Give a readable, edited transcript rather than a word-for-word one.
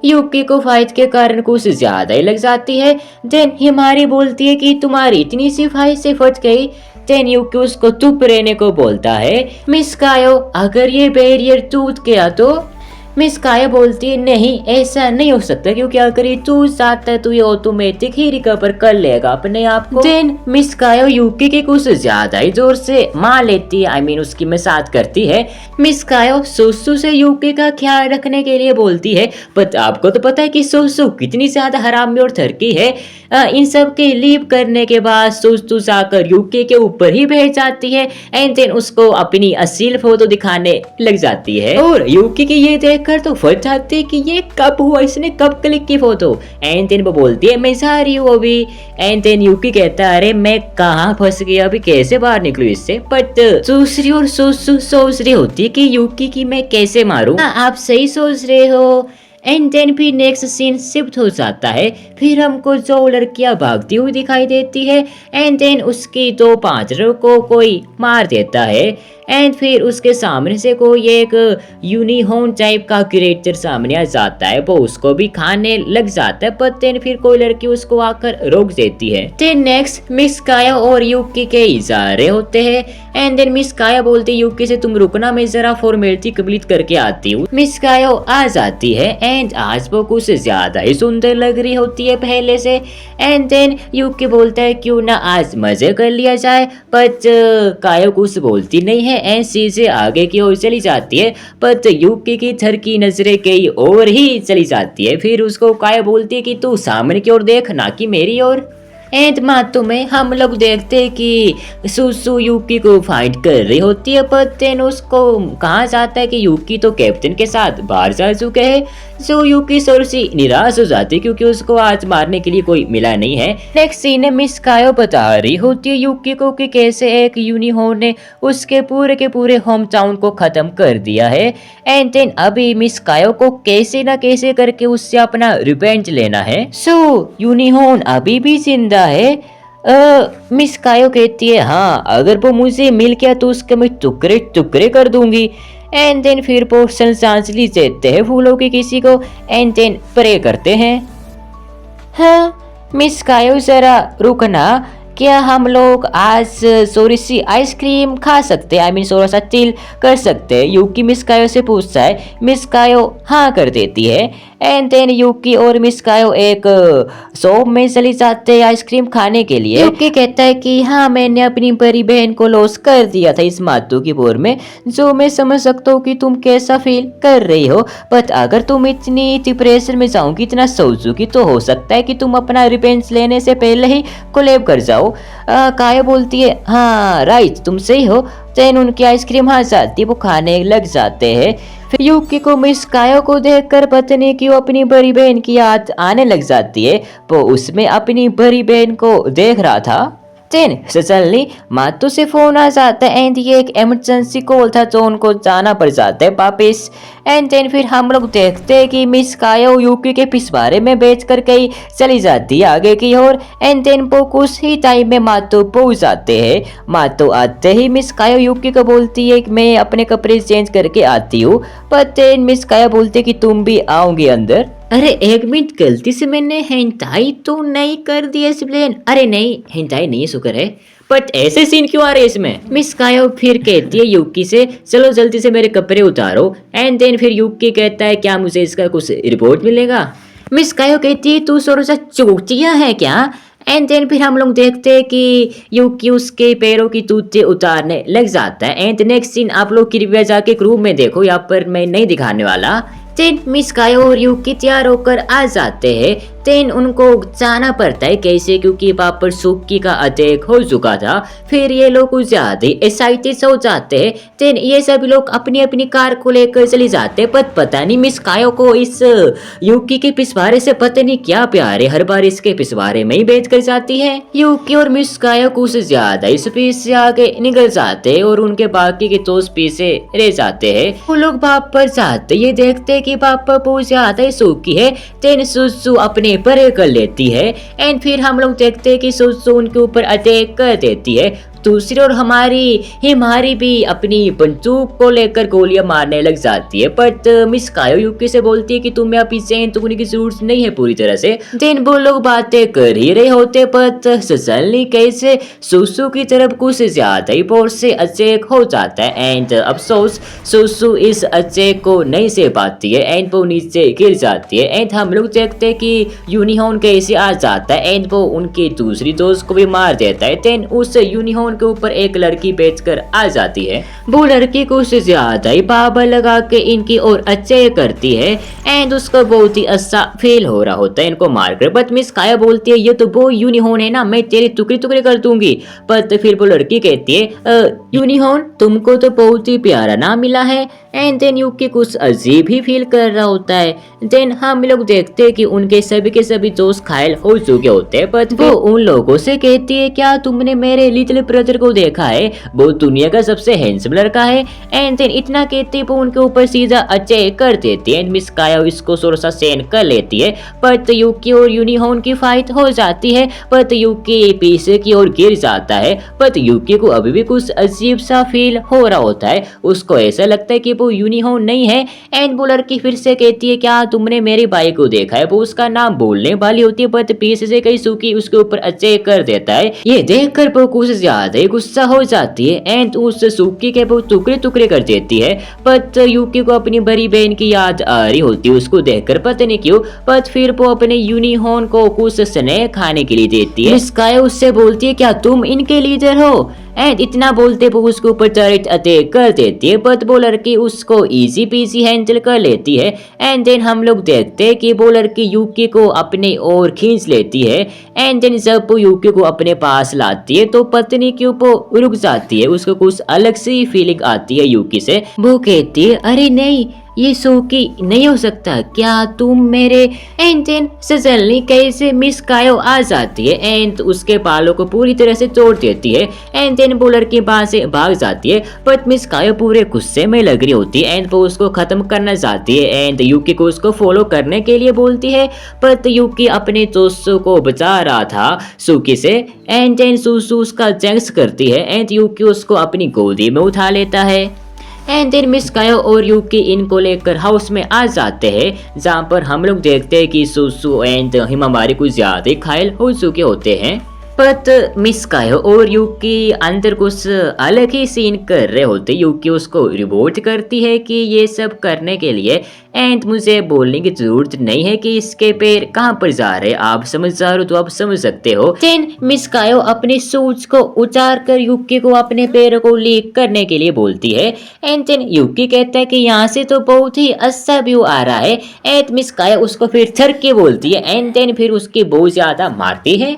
यूकी को फाइट के कारण कुछ ज्यादा ही लग जाती है। देन हिमारी बोलती है कि तुम्हारी इतनी सी फाइट से फट गई। देन यूकी उसको चुप रहने को बोलता है। मिस कायो अगर ये बैरियर टूट गया तो? मिस कायो बोलती है नहीं ऐसा नहीं हो सकता, क्योंकि अगर ये टूट जाता है तो ये ऑटोमेटिक ही रिकवर कर लेगा अपने आप को। देन मिस कायो यूकी के कुछ ज्यादा ही जोर से मार लेती है, उसकी मसाज करती है। मिस कायो सुसु से यूकी का ख्याल रखने के लिए बोलती है, बट आपको तो पता है कि सुसु कितनी ज्यादा हरामी और थरकी है। इन सब के लीव करने के बाद सुसु जाकर यूकी के ऊपर ही बैठ जाती है एंड देन उसको अपनी असली फोटो दिखाने लग जाती है और यूकी की ये देखकर तो फट जाती है कि ये कब हुआ, इसने कब क्लिक की फोटो। एंड देन वो बोलती है मैं जा रही हूँ अभी। एंड देन यूकी कहता है अरे मैं कहाँ फंस गया, अभी कैसे बाहर निकलूं इससे। बट दूसरी और सुसु सोच रही होती है कि यूकी की मैं कैसे मारूं। आप सही सोच रहे हो। एंड देन फिर नेक्स्ट सीन शिफ्ट हो जाता है। फिर हमको जो लड़कियां भागती हुई दिखाई देती है एंड देन उसकी दो पांचरों को कोई मार देता है। एंड फिर उसके सामने से कोई एक यूनिहॉर्न टाइप का क्रिएचर सामने आ जाता है, वो उसको भी खाने लग जाता है। पर देन फिर कोई लड़की उसको आकर रोक देती है। देन नेक्स्ट मिस काया और यूकी के इशारे होते हैं एंड देन मिस काया बोलती है यूकी से तुम रुकना, मैं जरा फॉर्मेलिटी कंप्लीट करके आती हूँ। मिस काया आ जाती है एंड आज वो कुछ ज्यादा ही सुंदर लग रही होती है पहले से। एंड देन यूकी बोलता है क्यों ना आज मजे कर लिया जाए, बट काया कुछ बोलती नहीं है एंड सीधे आगे की ओर चली जाती है। बट यूकी की थरकी नजरें कई और ही चली जाती है। फिर उसको काया बोलती है कि तू सामने की ओर देख, ना कि मेरी ओर। एंड मातों में हम लोग देखते हैं कि सुसु यूकी को फाइट कर रही होती है, पर देन उसको कहा जाता है कि यूकी तो कैप्टन के साथ बाहर जा चुके हैं। सो यूकी थोड़ी सी निराश हो जाती है क्योंकि उसको आज मारने के लिए कोई मिला नहीं है। नेक्स्ट सीन में मिस कायो बता रही होती है यूकी को कि कैसे एक यूनिहॉर्न ने उसके पूरे के पूरे होम टाउन को खत्म कर दिया है। एंड देन अभी मिस कायो को कैसे ना कैसे करके उससे अपना रिवेंज लेना है। सो यूनिहॉर्न अभी भी जिंदा है। मिस कायो कहती है हाँ अगर वो मुझे मिल गया तो उसके मैं टुकड़े टुकड़े कर दूंगी। एंड देन फिर वो श्रद्धांजलि देते हैं फूलों की किसी को एंड देन प्रे करते हैं। हाँ मिस कायो जरा रुकना, क्या हम लोग आज थोड़ी सी आइसक्रीम खा सकते हैं, थोड़ा सा चिल कर सकते हैं? यूकी मिस कायो से पूछता है। मिस कायो हाँ कर देती है एंड देन यूकी और मिस कायो एक शॉप में चली जाते हैं आइसक्रीम खाने के लिए। यूकी कहता है कि हाँ मैंने अपनी बड़ी बहन को लॉस कर दिया था इस मातू की बोर में, जो मैं समझ सकता हूँ कि तुम कैसा फील कर रही हो। बट अगर तुम इतनी डिप्रेशन में जाओगी, इतना सोचोगी, तो हो सकता है कि तुम अपना रिवेंज लेने से पहले ही कोलैब कर जाओ। काया बोलती है हाँ राइट तुम सही हो। देन उनकी आइसक्रीम आ जाती है, वो खाने लग जाते हैं। फिर यूकी को मिस कायो को देखकर पता नहीं क्यों अपनी बड़ी बहन की याद आने लग जाती है। वो उसमें अपनी बड़ी बहन को देख रहा था। देन सडनली मातू से फोन आ जाता है एंड ये एक इमरजेंसी कॉल था तो उनको जाना पड़ जाता है वापिस। एंड देन फिर हम लोग देखते हैं कि मिस कायो यूकी के पिछवाड़े में बेच कर कहीं चली जाती है आगे की ओर। एंड देन वो कुछ ही टाइम में मातू पहुंच जाते हैं। मातू आते ही मिस कायो यूकी को बोलती है कि मैं अपने कपड़े चेंज करके आती हूँ। पर देन मिस कायो बोलती है कि तुम भी आओगे अंदर। अरे एक मिनट, गलती से मैंने हेंटाई तो नहीं कर दिया एक्सप्लेन। अरे नहीं हेंटाई नहीं शुक्र है, बट ऐसे सीन क्यों आ रहे इसमें? मिस कायो फिर कहती है यूकी से चलो जल्दी से मेरे कपड़े उतारो। एंड देन फिर यूकी कहता है क्या मुझे इसका कुछ रिपोर्ट मिलेगा? मिस कायो कहती है तू थोड़ा सा चूतिया है क्या? एंड देन फिर हम लोग देखते हैं कि यूकी उसके पैरों की जूते उतारने लग जाता है। एंड नेक्स्ट सीन आप लोग कृपया जाके रूम में देखो, यहाँ पर मैं नहीं दिखाने वाला। देन मिस कायो और यूकी तैयार होकर आ जाते हैं। देन उनको जाना पड़ता है कैसे, क्योंकि वहाँ पर सुक्की का अटैक हो चुका था। फिर ये लोग कुछ ज्यादा एक्साइटेड हो जाते हैं। देन ये सभी लोग अपनी अपनी कार को लेकर चले जाते हैं। पर पता नहीं मिस कायो को इस यूकी के पिछवाड़े से पता नहीं क्या प्यार है, हर बार इसके पिछवाड़े में ही बैठ कर जाती है। यूकी और मिस कायो कुछ ज्यादा इस स्पीड से आगे निकल जाते हैं और उनके बाकी के दोस्त पीछे रह जाते हैं। वो लोग वहाँ पर जाते ये देखते हैं कि वहाँ पर बहुत ज्यादा सुक्की है। देन सुसु अपने परे कर लेती है। एंड फिर हम लोग देखते हैं कि सुसु उनके ऊपर अटैक कर देती है। दूसरी ओर हमारी हिमारी भी अपनी बंदूक को लेकर गोलियां मारने लग जाती है, बट मिस कायो यूकी से बोलती है कि तुम्हें अभी चैन तोड़ने की जरूरत नहीं है पूरी तरह से। देन वो लोग बातें कर ही रहे होते, बट सडनली कैसे सुसु की तरफ कुछ ज्यादा ही फोर्स से अटैक हो जाता है एंड अफसोस सुसु इस अटैक को नहीं सह पाती है एंड वो नीचे गिर जाती है एंड हम लोग देखते हैं कि यूनिहॉर्न कैसे आ जाता है एंड वो उनकी दूसरी दोस्त को भी मार देता है। देन उस यूनिहॉर्न के ऊपर एक लड़की बैठकर आ जाती है। वो लड़की को उससे ज्यादा ही पावर लगा के इनकी ओर अटैक करती है एंड उसको बहुत ही अच्छा फील हो रहा होता है इनको मारकर। बट मिस काया बोलती है ये तो वो यूनिहॉर्न है ना, मैं तेरे टुकड़े टुकड़े कर दूंगी। बट फिर वो लड़की कहती है यूनिहॉर्न तुमको तो बहुत ही प्यारा नाम मिला है एंड देन यूकी कुछ अजीब ही फील कर रहा होता है। देन हम लोग देखते हैं कि उनके सभी के सभी दोस्त घायल हो चुके होते हैं, बट वो उन लोगों से कहती है क्या तुमने मेरे लिटिल ब्रदर को देखा है, वो दुनिया का सबसे हैंडसम लड़का है। एंड देन इतना कहती वो उनके ऊपर सीधा अटैक कर देती है एंड मिस काया इसको थोड़ा सा सहन कर लेती है। बट यूकी और यूनिहॉर्न की फाइट हो जाती है, बट यूकी पीछे की ओर गिर जाता है। बट यूकी को अभी भी कुछ अजीब सा फील हो रहा होता है, उसको ऐसा लगता है कि वो यूनिहॉर्न नहीं है। एंड वो लड़की फिर से कहती है क्या तुमने मेरे भाई को देखा है, वो उसका नाम बोलने वाली होती है, बट पीछे से कई सुकी उसके ऊपर अटैक कर देता है। ये देखकर वो कुछ ज्यादा ही गुस्सा हो जाती है एंड उस सुकी के वो टुकड़े टुकड़े कर देती है। बट यूकी को अपनी बड़ी बहन की याद आ रही होती है उसको देखकर, पता नहीं क्यों। बट फिर वो अपने यूनिहॉर्न को कुछ स्नैक खाने के लिए देती है। स्काई उससे बोलती है क्या तुम इनके लीडर हो, एंड इतना बोलते वो उसके ऊपर डायरेक्ट अटैक कर देती है, बट वो लड़की उसको इजी पीजी हैंडल कर लेती है। एंड देन हम लोग देखते हैं कि वो लड़की यूकी को अपने ओर खींच लेती है एंड देन जब वो यूकी को अपने पास लाती है तो पता नहीं क्यों वो रुक जाती है, उसको कुछ अलग सी फीलिंग आती है यूकी से। वो कहती है अरे नहीं ये सोकी नहीं हो सकता, क्या तुम मेरे। एंड देन सडनली कैसे मिस कायो आ जाती है एंड उसके बालों को पूरी तरह से तोड़ देती है एंड देन वो लड़की वहां से भाग जाती है। बट मिस कायो पूरे गुस्से में लग रही होती है एंड वो उसको खत्म करना चाहती है एंड यूकी को उसको फॉलो करने के लिए बोलती है। बट यूकी अपने दोस्तों को बचा रहा था सुकी से एंड देन सुसु उसका जंक्स करती है एंड यूकी उसको अपनी गोदी में उठा लेता है। एंड देन मिस कायो और यूकी इनको लेकर हाउस में आ जाते हैं, जहाँ पर हम लोग देखते हैं कि सुसु एंड हिमामारी कुछ ज्यादा घायल हो चुके होते हैं। बट मिस कायो और यूकी अंदर कुछ अलग ही सीन कर रहे होते। यूकी उसको रिपोर्ट करती है कि ये सब करने के लिए एंड मुझे बोलने की जरूरत नहीं है कि इसके पैर कहाँ पर जा रहे, आप समझदार हो तो आप समझ सकते हो। देन मिस कायो अपने शूज को उतार कर यूकी को अपने पैरों को लीक करने के लिए बोलती है एंड देन यूकी कहता है कि यहाँ से तो बहुत ही अच्छा व्यू आ रहा है एंड मिस कायो उसको फिर थर के बोलती है एंड देन फिर उसकी बहुत ज्यादा मारती है।